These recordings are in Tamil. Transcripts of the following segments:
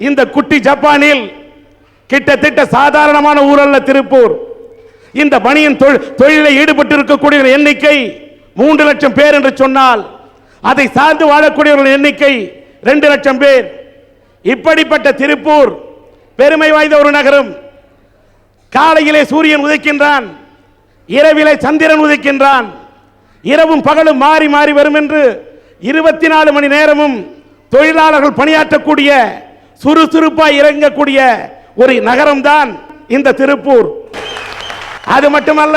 இந்த குட்டி ஜப்பானில் கிட்டத்தட்ட சாதாரணமான ஊரல்ல திருப்பூர். இந்த பனியன் தொழிலில் ஈடுபட்டு இருக்கக்கூடிய எண்ணிக்கை 3 லட்சம் பேர் என்று சொன்னால் அதை சார்ந்து வாழக்கூடியவர்கள் எண்ணிக்கை 2 லட்சம் பேர். இப்படிப்பட்ட திருப்பூர் பெருமை வாய்ந்த ஒரு நகரம். காலையிலே சூரியன் உதிக்கின்றான், இரவிலே சந்திரன் உதிக்கின்றான், இரவும் பகலும் மாறி மாறி வரும் என்று 24 மணி நேரமும் தொழிலாளர்கள் பணியாற்றக்கூடிய சுறுசுறுப்பாய் இறங்கக்கூடிய ஒரு நகரம் தான் இந்த திருப்பூர். அது மட்டுமல்ல,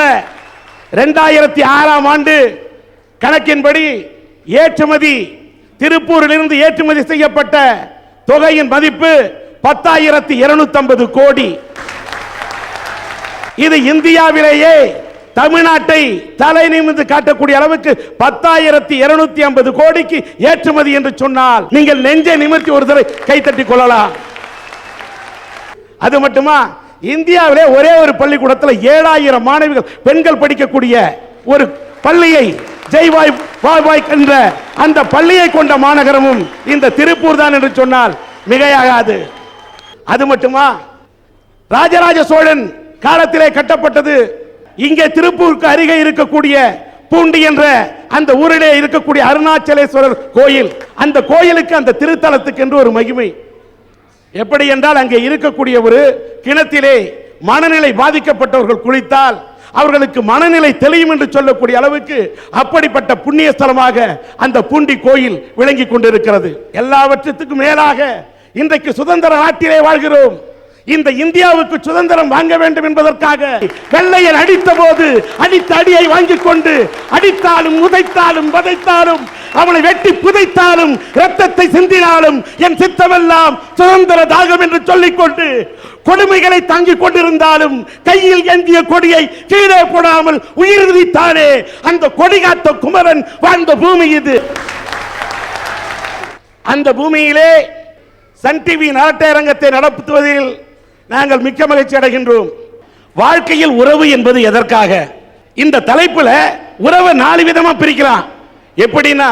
2006ஆம் ஆண்டு கணக்கின்படி ஏற்றுமதி திருப்பூரிலிருந்து ஏற்றுமதி செய்யப்பட்ட தொகையின் மதிப்பு 10,250 கோடி. இது இந்தியாவிலேயே தமிழ்நாட்டை தலை நிமிர்ந்து காட்டக்கூடிய அளவுக்கு 10,250 கோடிக்கு ஏற்றுமதி என்று சொன்னால் நீங்கள் நெஞ்சை நிமிர்த்தி ஒரு தடவை கைத்தட்டி கொள்ளலாம். அது மட்டுமா, இந்தியாவிலே ஒரே ஒரு பள்ளிக்கூடத்தில் 7,000 மாணவிகள் பெண்கள் படிக்கக்கூடிய ஒரு பள்ளியை ஜெய்வாய் என்ற அந்த பள்ளியை கொண்ட மாநகரமும் இந்த திருப்பூர் தான் என்று சொன்னால் மிகையாகாது. அது மட்டுமா, ராஜராஜ சோழன் காலத்திலே கட்டப்பட்டது இங்கே திருப்பூருக்கு அருகே இருக்கக்கூடிய பூண்டி என்ற அந்த ஊரிலே இருக்கக்கூடிய அருணாச்சலேஸ்வரர் கோயில். அந்த கோயிலுக்கு, அந்த திருத்தலத்துக்கு என்று ஒரு மகிமை. எப்படி என்றால், அங்கே இருக்கக்கூடிய ஒரு கிணத்திலே மனநிலை பாதிக்கப்பட்டவர்கள் குளித்தால் அவர்களுக்கு மனநிலை தெளியும் என்று சொல்லக்கூடிய அளவுக்கு அப்படிப்பட்ட புண்ணிய ஸ்தலமாக அந்த பூண்டி கோயில் விளங்கி கொண்டிருக்கிறது. எல்லாவற்றுக்கும் மேலாக இன்றைக்கு சுதந்திர நாட்டிலே வாழ்கிறோம். இந்த இந்தியாவுக்கு சுதந்திரம் வாங்க வேண்டும் என்பதற்காக வெள்ளையன் அடித்த போது அடித்த அடியை வாங்கிக் கொண்டு அடித்தாலும் உதைத்தாலும் வதைத்தாலும் அவனை வெட்டி புதைத்தாலும் இரத்தத்தை சிந்தினாலும் என் சித்தமெல்லாம் சுதந்திர தாகம் என்று சொல்லிக்கொண்டு கொடுமைகளை தாங்கிக் கொண்டிருந்தாலும் கையில் ஏந்திய கொடியை கீழே போடாமல் உயிர்வித்தானே அந்த கொடிகாத்த குமரன் வாழ்ந்த பூமி இது. அந்த பூமியிலே சன் டிவி நாட்டரங்கத்தை நடத்துவதில் நாங்கள் மிக்க மகிழ்ச்சி அடைகின்றோம். வாழ்க்கையில் உறவு என்பது எதற்காக? இந்த தலைப்புல உறவை 4 விதமா பிரிக்கலாம். எப்படின்னா,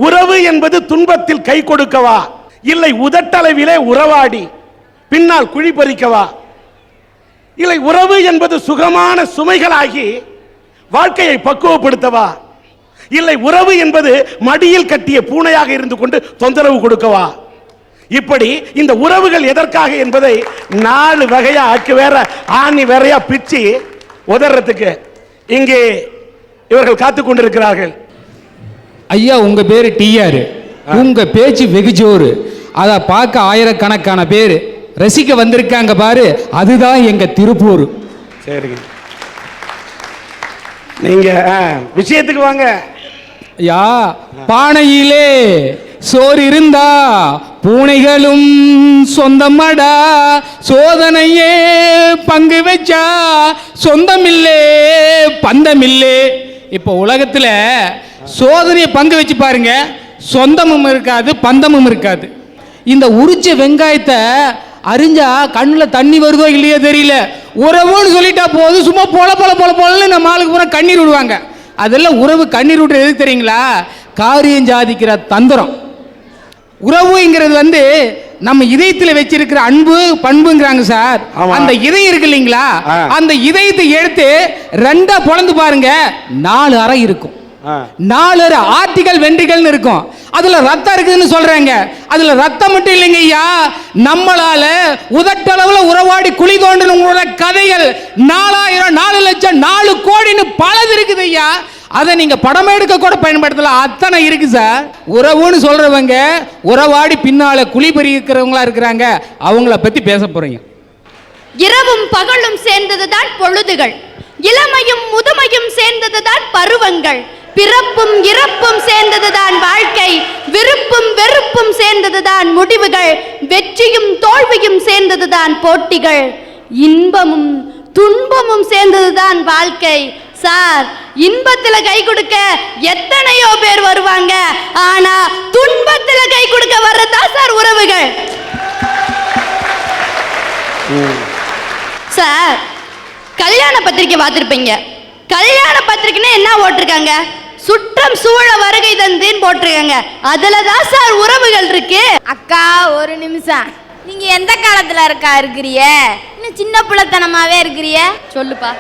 உறவு என்பது துன்பத்தில் கை கொடுக்கவா, இல்லை உதட்டளவிலே உறவாடி பின்னால் குழி பறிக்கவா, இல்லை உறவு என்பது சுகமான சுமைகளாகி வாழ்க்கையை பக்குவப்படுத்தவா, இல்லை உறவு என்பது மடியில் கட்டிய பூனையாக இருந்து கொண்டு தொந்தரவு கொடுக்கவா. இப்படி இந்த உறவுகள் எதற்காக என்பதை 4 வகையா ஆக்கி வேற ஆணி வேறையா பிச்சு உதறதுக்கு இங்கே இவர்கள் காத்துக் கொண்டிருக்கிறார்கள். ஐயா, உங்க பேரு டிஆர், உங்க பேச்சு வெகு ஜோரு. அத பார்க்க ஆயிரக்கணக்கான பேர் ரசிக்க வந்திருக்காங்க பாரு, அதுதான் எங்க திருப்பூர். சரிங்க, நீங்க விஷயத்துக்கு வாங்க. யா, பானையிலே சோறு இருந்தா பூனைகளும் சொந்தமடா, சோதனையே பங்கு வச்சா சொந்தமில்லே பந்தமில்லே. இப்போ உலகத்துல சோதனையை பங்கு வச்சு பாருங்க, சொந்தமும் இருக்காது பந்தமும் இருக்காது. இந்த உரிச்ச வெங்காயத்தை அறிஞ்சா கண்ணில் தண்ணி வருதோ இல்லையோ தெரியல, உறவுன்னு சொல்லிட்டா போது சும்மா பொல பொல பொல பொலன்னு நம்ம ஆளுக்கு பூரா கண்ணீர் விடுவாங்க. அதெல்லாம் உறவு கண்ணீர் விடுறது எதுக்கு தெரியுங்களா? காரியம் சாதிக்கிற தந்திரம். உறவுங்கிறது நம்ம இதயத்தில் வச்சிருக்கிற அன்பு பண்புங்கிறாங்க சார். அந்த இதயம் இருக்கு இல்லைங்களா, அந்த இதயத்தை எடுத்து 2ஆ பொளந்து பாருங்க, 4 அறை இருக்கும். 4 ஆர்டிகல் வென்ட்ரிகள்னு இருக்கும். அதுல ரத்தம் இருக்குதுன்னு சொல்றாங்க. அதுல ரத்தம் மட்டும் இல்லைங்க ஐயா, நம்மளால உதட்டளவுல உறவாடி குழி தோண்டின கதைகள் 4,000 4 லட்சம் 4 கோடின்னு பலது இருக்குது ஐயா. அதை நீங்க படம் எடுக்க கூட பயன்படுத்தலாம், அத்தனை இருக்கு சார். உறவுன்னு சொல்றவங்க உறவாடி பின்னால குழி பறிக்கிறவங்களா இருக்கிறாங்க, அவங்கள பத்தி பேச போறீங்க. இரவும் பகலும் சேர்ந்ததுதான் பொழுதுகள், இளமையும் முதுமையும் சேர்ந்ததுதான் பருவங்கள், பிறப்பும் இறப்பும் சேர்ந்ததுதான் வாழ்க்கை, விருப்பும் வெறுப்பும் சேர்ந்ததுதான் முடிவுகள், வெற்றியும் தோல்வியும் சேர்ந்ததுதான் போட்டிகள், இன்பமும் துன்பமும் சேர்ந்ததுதான் வாழ்க்கை. சார், இன்பத்துல கை கொடுக்க எத்தனையோ பேர் வருவாங்க, ஆனா துன்பத்துல கை கொடுக்க வர்றதா சார் உறவுகள். சார், கல்யாண பத்திரிக்கை பார்த்திருப்பீங்க. கல்யாண பத்திரிக்கைன்னு என்ன போட்டிருக்காங்க? சுற்றம் சூழ வருகை தந்தேன்னு போட்டிருக்காங்க. அதுலதான் சார் உறவுகள் இருக்கு. அக்கா ஒரு நிமிஷம், நீங்க எந்த காலத்துல இருக்கிறிய? இன்னும் சின்ன பிள்ளைத்தனமாவே இருக்கிறிய. சொல்லுப்பா.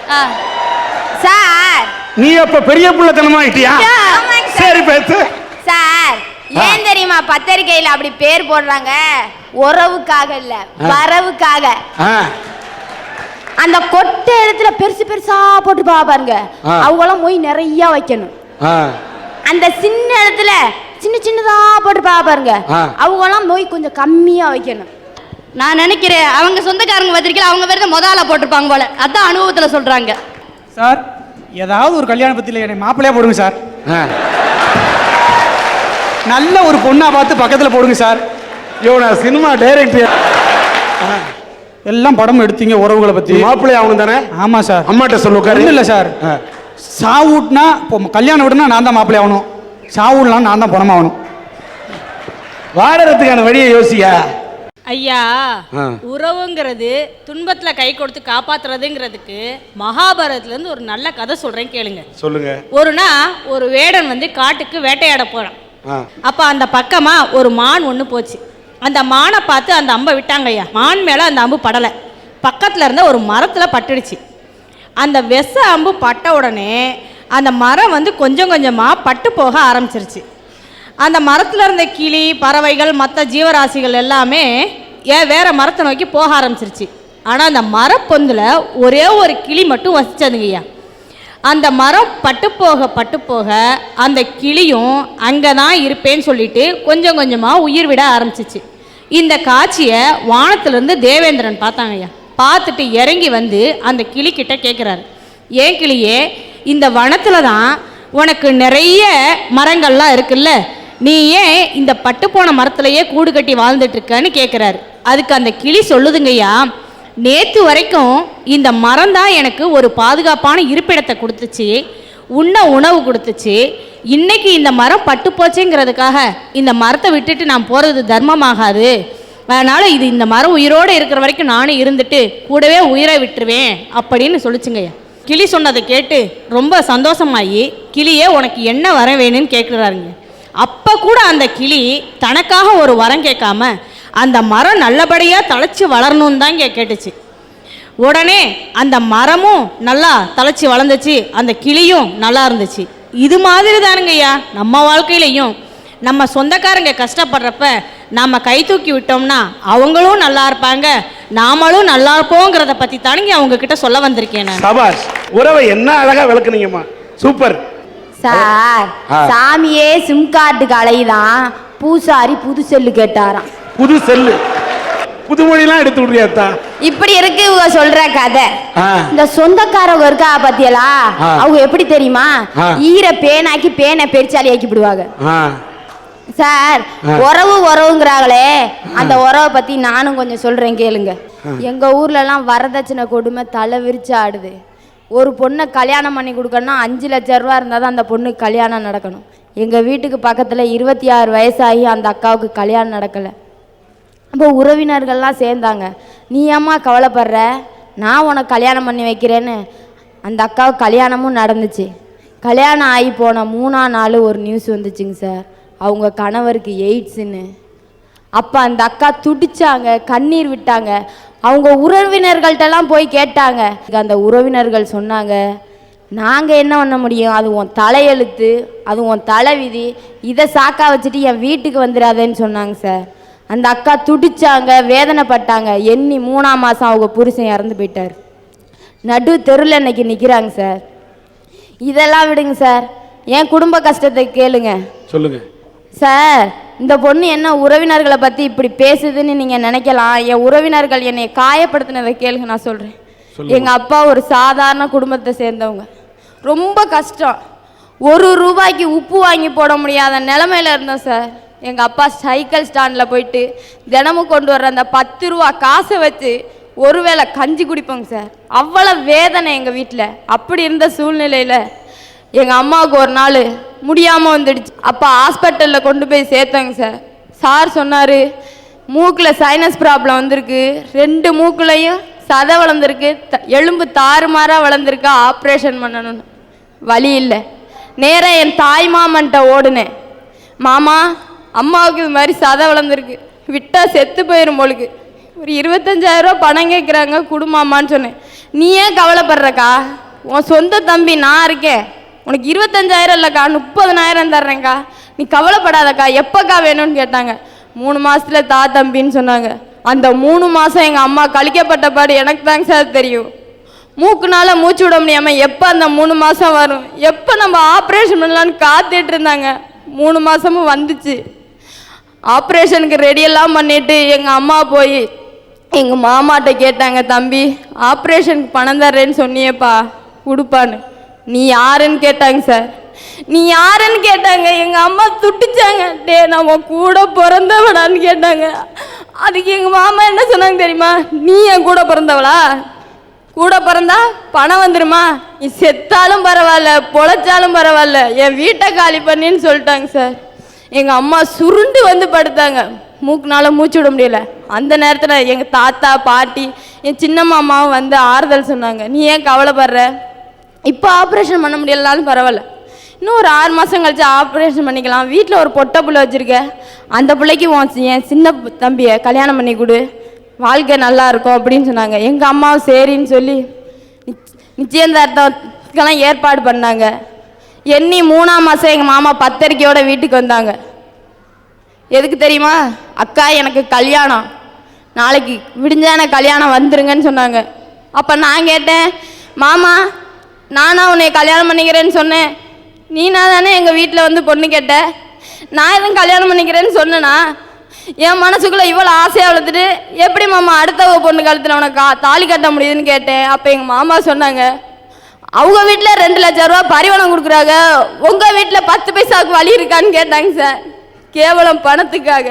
சார் நீ அப்ப பெரிய பிள்ளைத்தனமா ஆயிட்டியா? சரி பேசு. சார் ஏன் தெரியுமா பத்திரிக்கையில அப்படி பேர் போடுறாங்க? உறவுக்காக இல்ல, வரவுக்காக. அந்த கொட்டை இடத்துல பெருசு பெருசா போட்டு பாருங்க, அவங்களாம் போய் நிறைய வைக்கணும். அந்த சின்ன இடத்துல சின்ன சின்னதா போட்டு பாருங்க, அவங்களாம் போய் கொஞ்சம் கம்மியா வைக்கணும். நான் நினைக்கிறேன் அவங்க சொந்தக்காரங்க பத்திரிக்கையில் அவங்க வேற முதல்ல போட்டிருப்பாங்க போல, அதான் அனுபவத்தில் சொல்றாங்க. சார் ஏதாவது ஒரு கல்யாண பத்திரிகை என்னை மாப்பிள்ளையா போடுங்க சார். நல்ல ஒரு பொண்ணா பார்த்து பக்கத்தில் போடுங்க சார். நான் சினிமா டைரக்டர். எல்லாம் படம் எடுத்தீங்க உறவுகளை பத்தி. மாப்பிள்ளையா அவங்க தானே? ஆமா சார். அம்மாட்ட சொல்லுக்காரு. இல்லை சார், சாவுட்னா இப்போ கல்யாணம் விடுனா நான் தான் மாப்பிள்ளை ஆகணும், சாவுடலாம் நான் தான் பணமாகணும். வாடறதுக்கான வழியை யோசியா ஐயா. உறவுங்கிறது துன்பத்துல கை கொடுத்து காப்பாத்துறதுங்கிறதுக்கு மகாபாரதத்துல இருந்து ஒரு நல்ல கதை சொல்றேன் கேளுங்க. சொல்லுங்க. ஒரு வேடன் வந்து காட்டுக்கு வேட்டையாட போறான். அப்ப அந்த பக்கமா ஒரு மான் ஒண்ணு போச்சு. அந்த மானை பார்த்து அந்த அம்பை விட்டாங்க ஐயா. மான் மேல அந்த அம்பு படலை, பக்கத்துல இருந்த ஒரு மரத்துல பட்டுடுச்சு. அந்த விஷ அம்பு பட்ட உடனே அந்த மரம் வந்து கொஞ்சம் கொஞ்சமா பட்டு போக ஆரம்பிச்சிருச்சு. அந்த மரத்தில் இருந்த கிளி பறவைகள் மற்ற ஜீவராசிகள் எல்லாமே வேற மரத்தை நோக்கி போக ஆரம்பிச்சிருச்சு. ஆனால் அந்த மரப்பொந்தில் ஒரே ஒரு கிளி மட்டும் வசிச்சதுங்கய்யா. அந்த மரம் பட்டு போக அந்த கிளியும் அங்கே தான் இருப்பேன்னு சொல்லிட்டு கொஞ்சம் கொஞ்சமாக உயிர் விட ஆரம்பிச்சிச்சு. இந்த காட்சியை வானத்திலிருந்து தேவேந்திரன் பார்த்தாங்கய்யா. பார்த்துட்டு இறங்கி வந்து அந்த கிளிக்கிட்ட கேட்குறாரு, ஏன் கிளியே, இந்த வனத்தில் தான் உனக்கு நிறைய மரங்கள்லாம் இருக்குல்ல, நீ ஏன் இந்த பட்டுப்போன மரத்துலையே கூடு கட்டி வாழ்ந்துட்டு இருக்கன்னு கேட்குறாரு. அதுக்கு அந்த கிளி சொல்லுதுங்கய்யா, நேற்று வரைக்கும் இந்த மரம் தான் எனக்கு ஒரு பாதுகாப்பான இருப்பிடத்தை கொடுத்துச்சு, உண்ண உணவு கொடுத்துச்சு. இன்னைக்கு இந்த மரம் பட்டு போச்சுங்கிறதுக்காக இந்த மரத்தை விட்டுட்டு நான் போகிறது தர்மமாகாது. அதனால் இந்த மரம் உயிரோடு இருக்கிற வரைக்கும் நானும் இருந்துட்டு கூடவே உயிரை விட்டுருவேன் அப்படின்னு சொல்லிச்சுங்கய்யா. கிளி சொன்னதை கேட்டு ரொம்ப சந்தோஷமாயி, கிளியே உனக்கு என்ன வர வேணும்னு கேட்குறாருங்க. அப்போ கூட அந்த கிளி தனக்காக ஒரு வரம் கேட்காம அந்த மரம் நல்லபடியாக தழைச்சி வளரணும்னு தான் கேட்டுச்சு. உடனே அந்த மரமும் நல்லா தழைச்சி வளர்ந்துச்சு, அந்த கிளியும் நல்லா இருந்துச்சு. இது மாதிரி தானுங்கய்யா நம்ம வாழ்க்கையிலையும் நம்ம சொந்தக்காரங்க கஷ்டப்படுறப்ப நாம் கை தூக்கி விட்டோம்னா அவங்களும் நல்லா இருப்பாங்க, நாமளும் நல்லா இருப்போங்கிறத பற்றி தானுங்க அவங்க கிட்ட சொல்ல வந்திருக்கேன். சபாஷ், உறவை என்ன அழகா விளக்குனீங்கம்மா, சூப்பர். சார் சாமியே சிம் கார்டுக்கு அலைதான், பூசாரி புது செல்லு கேட்டாராம். புது செல்லு, புதுமொழிலாம் எடுத்து விடுறியாத்தா? இப்படி இருக்கு இவங்க சொல்ற கதை. இந்த சொந்தக்காரங்க இருக்கா பத்தியலா, அவங்க எப்படி தெரியுமா, ஈர பேனாக்கி பேனை பெருச்சாலி ஆக்கி விடுவாங்க. சார் உறவுங்கிறாங்களே, அந்த உறவை பத்தி நானும் கொஞ்சம் சொல்றேன் கேளுங்க. எங்க ஊர்ல எல்லாம் வரதட்சணை கொடுமை தலை விரிச்சு ஆடுது. ஒரு பொண்ணை கல்யாணம் பண்ணி கொடுக்கணும்னா 5 லட்சம் ரூபா இருந்தால் தான் அந்த பொண்ணுக்கு கல்யாணம் நடக்கணும். எங்கள் வீட்டுக்கு பக்கத்தில் 26 வயசாகி அந்த அக்காவுக்கு கல்யாணம் நடக்கலை. அப்போ உறவினர்கள்லாம் சேர்ந்தாங்க, நீ ஏம்மா கவலைப்படுற, நான் உனக்கு கல்யாணம் பண்ணி வைக்கிறேன்னு. அந்த அக்காவுக்கு கல்யாணமும் நடந்துச்சு. கல்யாணம் ஆகி போன 3ஆம் நாள் ஒரு நியூஸ் வந்துச்சுங்க சார், அவங்க கணவருக்கு எய்ட்ஸுன்னு. அப்போ அந்த அக்கா துடிச்சாங்க, கண்ணீர் விட்டாங்க. அவங்க உறவினர்கள்ட்டெல்லாம் போய் கேட்டாங்க. அந்த உறவினர்கள் சொன்னாங்க, நாங்கள் என்ன பண்ண முடியும், அது உன் தலையெழுத்து, அது உன் தலைவிதி, இதை சாக்கா வச்சுட்டு என் வீட்டுக்கு வந்துடாதேன்னு சொன்னாங்க சார். அந்த அக்கா துடிச்சாங்க, வேதனைப்பட்டாங்க. எண்ணி 3ஆம் மாதம் அவங்க புருஷன் இறந்து போயிட்டார். நடு தெருவில் இன்னைக்கு நிற்கிறாங்க சார். இதெல்லாம் விடுங்க சார், என் குடும்ப கஷ்டத்தை கேளுங்க. சொல்லுங்க சார். இந்த பொண்ணு என்ன உறவினர்களை பற்றி இப்படி பேசுதுன்னு நீங்கள் நினைக்கலாம். என் உறவினர்கள் என்னை காயப்படுத்தினதை கேளுங்க, நான் சொல்கிறேன். எங்கள் அப்பா ஒரு சாதாரண குடும்பத்தை சேர்ந்தவங்க, ரொம்ப கஷ்டம். 1 ரூபாய்க்கு உப்பு வாங்கி போட முடியாத நிலமையில இருந்தோம் சார். எங்கள் அப்பா சைக்கிள் ஸ்டாண்டில் போயிட்டு தினமும் கொண்டு வர்ற அந்த 10 ரூபா காசை வச்சு ஒருவேளை கஞ்சி குடிப்போங்க சார். அவ்வளோ வேதனை எங்கள் வீட்டில். அப்படி இருந்த சூழ்நிலையில் எங்கள் அம்மாவுக்கு ஒரு நாள் முடியாமல் வந்துடுச்சு. அப்போ ஹாஸ்பிட்டலில் கொண்டு போய் சேர்த்தாங்க சார். சார் சொன்னார், மூக்கில் சைனஸ் ப்ராப்ளம் வந்திருக்கு, 2 மூக்குலையும் சதை வளர்ந்துருக்கு, எலும்பு தாறுமாறாக வளர்ந்துருக்கு, ஆப்ரேஷன் பண்ணணும்னு. வழி இல்லை. நேராக என் தாய் மாமன்ட்ட ஓடுனேன், மாமா அம்மாவுக்கு இது மாதிரி சதை வளர்ந்துருக்கு, விட்டால் செத்து போயிடும் போலுக்கு, ஒரு 25,000 ரூபா பணம் கேட்குறாங்க குடும்பமான்னு சொன்னேன். நீ ஏன் கவலைப்படுறக்கா, உன் சொந்த தம்பி நான் இருக்கேன், உனக்கு 25,000 இல்லைக்கா 30,000 தர்றேன்க்கா, நீ கவலைப்படாதக்கா, எப்போக்கா வேணும்னு கேட்டாங்க. 3 மாசத்துல தா தம்பின்னு சொன்னாங்க. அந்த 3 மாசம் எங்கள் அம்மா கழிக்கப்பட்ட பாடு எனக்கு தாங்க சார் தெரியும். மூக்குனால மூச்சு விட முடியாமல் எப்போ அந்த 3 மாதம் வரும், எப்போ நம்ம ஆப்ரேஷன் பண்ணலான்னு காத்துட்டு இருந்தாங்க. 3 மாதமும் வந்துச்சு. ஆப்ரேஷனுக்கு ரெடியெல்லாம் பண்ணிவிட்டு எங்கள் அம்மா போய் எங்கள் மாமாட்ட கேட்டாங்க, தம்பி ஆப்ரேஷனுக்கு பணம் தர்றேன்னு சொன்னியேப்பா கொடுப்பான்னு, நீ யாருன்னு கேட்டாங்க சார். நீ யாருன்னு கேட்டாங்க. எங்கள் அம்மா துட்டிச்சாங்க. டே நம்ம கூட பிறந்தவடான்னு கேட்டாங்க. அதுக்கு எங்கள் மாமா என்ன சொன்னாங்க தெரியுமா, நீ என் கூட பிறந்தவளா, கூட பிறந்தா பணம் வந்துருமா, நீ செத்தாலும் பரவாயில்ல பொழைச்சாலும் பரவாயில்ல என் வீட்டை காலி பண்ணின்னு சொல்லிட்டாங்க சார். எங்கள் அம்மா சுருண்டு வந்து படுத்தாங்க, மூக்குனால மூச்சு விட முடியல. அந்த நேரத்தில் எங்கள் தாத்தா பாட்டி என் சின்ன மாமாவும் வந்து ஆறுதல் சொன்னாங்க. நீ ஏன் கவலைப்படுற, இப்போ ஆப்ரேஷன் பண்ண முடியலனாலும் பரவாயில்ல, இன்னும் ஒரு 6 மாதம் கழிச்சு ஆப்ரேஷன் பண்ணிக்கலாம், வீட்டில் ஒரு பொட்டை பிள்ளை வச்சுருக்க, அந்த பிள்ளைக்கு என் சின்ன தம்பியை கல்யாணம் பண்ணி கொடு, வாழ்க்கை நல்லா இருக்கும் அப்படின்னு சொன்னாங்க. எங்கள் அம்மாவும் சரின்னு சொல்லி நிச்சயதார்த்தத்துக்கெல்லாம் ஏற்பாடு பண்ணாங்க. எண்ணி 3ஆம் மாதம் எங்கள் மாமா பத்திரிக்கையோட வீட்டுக்கு வந்தாங்க. எதுக்கு தெரியுமா, அக்கா எனக்கு கல்யாணம், நாளைக்கு விடிஞ்சான கல்யாணம் வந்துருங்கன்னு சொன்னாங்க. அப்போ நான் கேட்டேன், மாமா நானா உன்னை கல்யாணம் பண்ணிக்கிறேன்னு சொன்னேன், நீனா தானே எங்கள் வீட்டில் வந்து பொண்ணு கேட்ட, நான் எதுவும் கல்யாணம் பண்ணிக்கிறேன்னு சொன்னேன்னா, என் மனசுக்குள்ளே இவ்வளோ ஆசையாக வளர்த்துட்டு எப்படி மாமா அடுத்த பொண்ணு காலத்தில் உனக்கு தாலி கட்ட முடியுதுன்னு கேட்டேன். அப்போ எங்கள் மாமா சொன்னாங்க, அவங்க வீட்டில் 2 லட்சம் ரூபா பரிவனம் கொடுக்குறாங்க, உங்கள் வீட்டில் 10 பைசாவுக்கு வழி இருக்கான்னு கேட்டாங்க சார், கேவலம் பணத்துக்காக.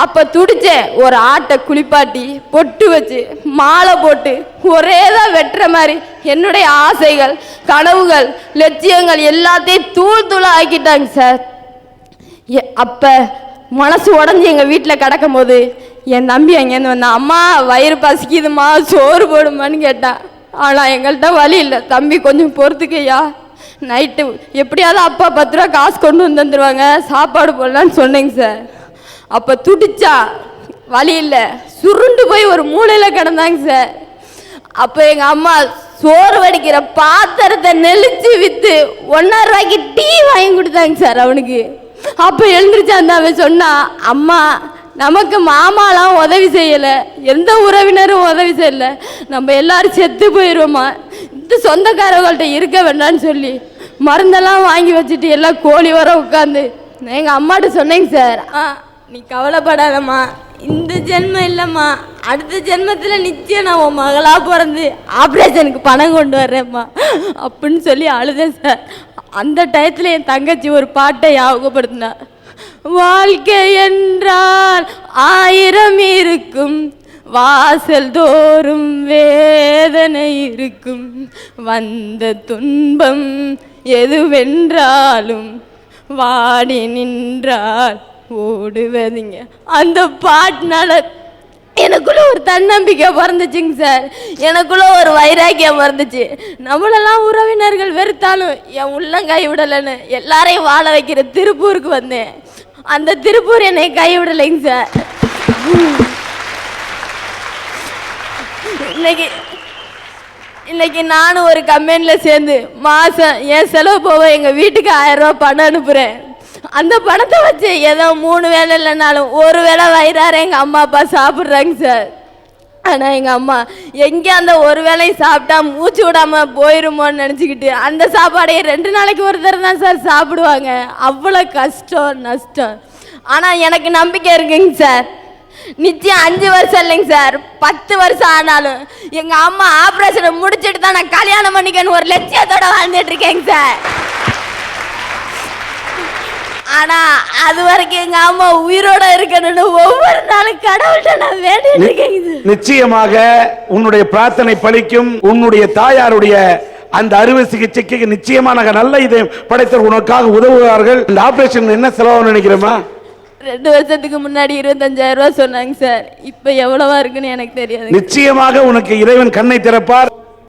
அப்போ துடிச்சேன். ஒரு ஆட்டை குளிப்பாட்டி பொட்டு வச்சு மாலை போட்டு ஒரே தான் வெட்டுற மாதிரி என்னுடைய ஆசைகள் கனவுகள் லட்சியங்கள் எல்லாத்தையும் தூள் தூளாக ஆக்கிட்டாங்க சார். அப்போ மனசு உடஞ்சி எங்கள் வீட்டில் கிடக்கும் போது என் தம்பி அங்கேருந்து வந்தான், அம்மா வயிறு பசிக்குதுமா சோறு போடுமான்னு கேட்டான். ஆனால் எங்கள்கிட்ட வழி இல்லை, தம்பி கொஞ்சம் பொறுத்துக்கையா, நைட்டு எப்படியாவது அப்பா 10 ரூபா காசு கொண்டு வந்து வந்துடுவாங்க, சாப்பாடு போடலான்னு சொன்னேங்க சார். அப்போ துடிச்சா, வழி இல்லை, சுருண்டு போய் ஒரு மூலையில் கிடந்தாங்க சார். அப்போ எங்கள் அம்மா சோறு வடிக்கிற பாத்திரத்தை நெளிச்சு விற்று 1.5 ரூபாய்க்கு டீ வாங்கி கொடுத்தாங்க சார் அவனுக்கு. அப்போ எழுந்திரிச்சு அந்த அவன் சொன்னா, அம்மா நமக்கு மாமாலாம் உதவி செய்யலை, எந்த உறவினரும் உதவி செய்யலை, நம்ம எல்லாரும் செத்து போயிடுவோமா, இந்த சொந்தக்காரங்கள்ட்ட இருக்க வேண்டான்னு சொல்லி மருந்தெல்லாம் வாங்கி வச்சுட்டு எல்லாம் கோழி வர உட்காந்து எங்கள் அம்மாட்ட சொன்னேங்க சார், நீ கவலைப்படாதம்மா, இந்த ஜென்மம் இல்லைம்மா, அடுத்த ஜென்மத்தில் நிச்சயம் நான் உன் மகளாக பிறந்து ஆப்ரேஷனுக்கு பணம் கொண்டு வர்றேம்மா அப்படின்னு சொல்லி அழுதேன் சார். அந்த டயத்தில் என் தங்கச்சி ஒரு பாட்டை ஞாபகப்படுத்தினா, வாழ்க்கை என்றால் 1000 இருக்கும், வாசல் தோறும் வேதனை இருக்கும், வந்த துன்பம் எதுவென்றாலும் வாடி நின்றால் ஓடுவதுங்க. அந்த பாட்டுனால எனக்குள்ள ஒரு தன்னம்பிக்கை பிறந்துச்சுங்க சார், எனக்குள்ள ஒரு வைராக்கியம் பிறந்துச்சு. நம்மளெல்லாம் உறவினர்கள் வெறுத்தாலும் என் உள்ளங்கை விடலைன்னு எல்லாரையும் வாழ வைக்கிற திருப்பூருக்கு வந்தேன். அந்த திருப்பூர் என்னை கைவிடலைங்க சார். இன்னைக்கு நானும் ஒரு கம்பெனியில் சேர்ந்து மாதம் என் செலவு போக எங்கள் வீட்டுக்கு 1000 ரூபா பணம் அனுப்புகிறேன். அந்த பணத்தை வச்சு ஏதோ 3 வேளை இல்லைனாலும் ஒரு வேளை வயிறார எங்கள் அம்மா அப்பா சாப்பிட்றாங்க சார். ஆனால் எங்கள் அம்மா எங்கே அந்த ஒரு வேளையும் சாப்பிட்டா மூச்சு விடாமல் போயிருமோன்னு நினச்சிக்கிட்டு அந்த சாப்பாடையே 2 நாளைக்கு ஒரு தடவை தான் சார் சாப்பிடுவாங்க. அவ்வளோ கஷ்டம் நஷ்டம். ஆனால் எனக்கு நம்பிக்கை இருக்குங்க சார், நிச்சயம் 5 வருஷம் இல்லைங்க சார், 10 வருஷம் ஆனாலும் எங்கள் அம்மா ஆப்ரேஷனை முடிச்சுட்டு தான் நான் கல்யாணம் பண்ணிக்கன்னு ஒரு லட்சியத்தோட வாழ்ந்துட்டு இருக்கேங்க சார். ஆனா அது வரைக்கும் எங்க அம்மா உயிரோட இருக்கணும்னு ஒவ்வொரு நாளும் கடவுள்கிட்ட நான் வேண்டிட்டு இருக்கேன். நிச்சயமாக உன்னுடைய பிரார்த்தனை பலிக்கும். உன்னுடைய தாயாருடைய அந்த அறுவை சிகிச்சைக்கு நிச்சயமான நல்ல இதை படைத்த உனக்காக உதவுவார்கள். இந்த ஆபரேஷன் என்ன செலவு நினைக்கிறேமா? 2 வருஷத்துக்கு முன்னாடி 25,000 ரூபாய் சொன்னாங்க சார், இப்ப எவ்வளவா இருக்குன்னு எனக்கு தெரியாது. நிச்சயமாக உனக்கு இறைவன் கண்ணை திறப்பார்.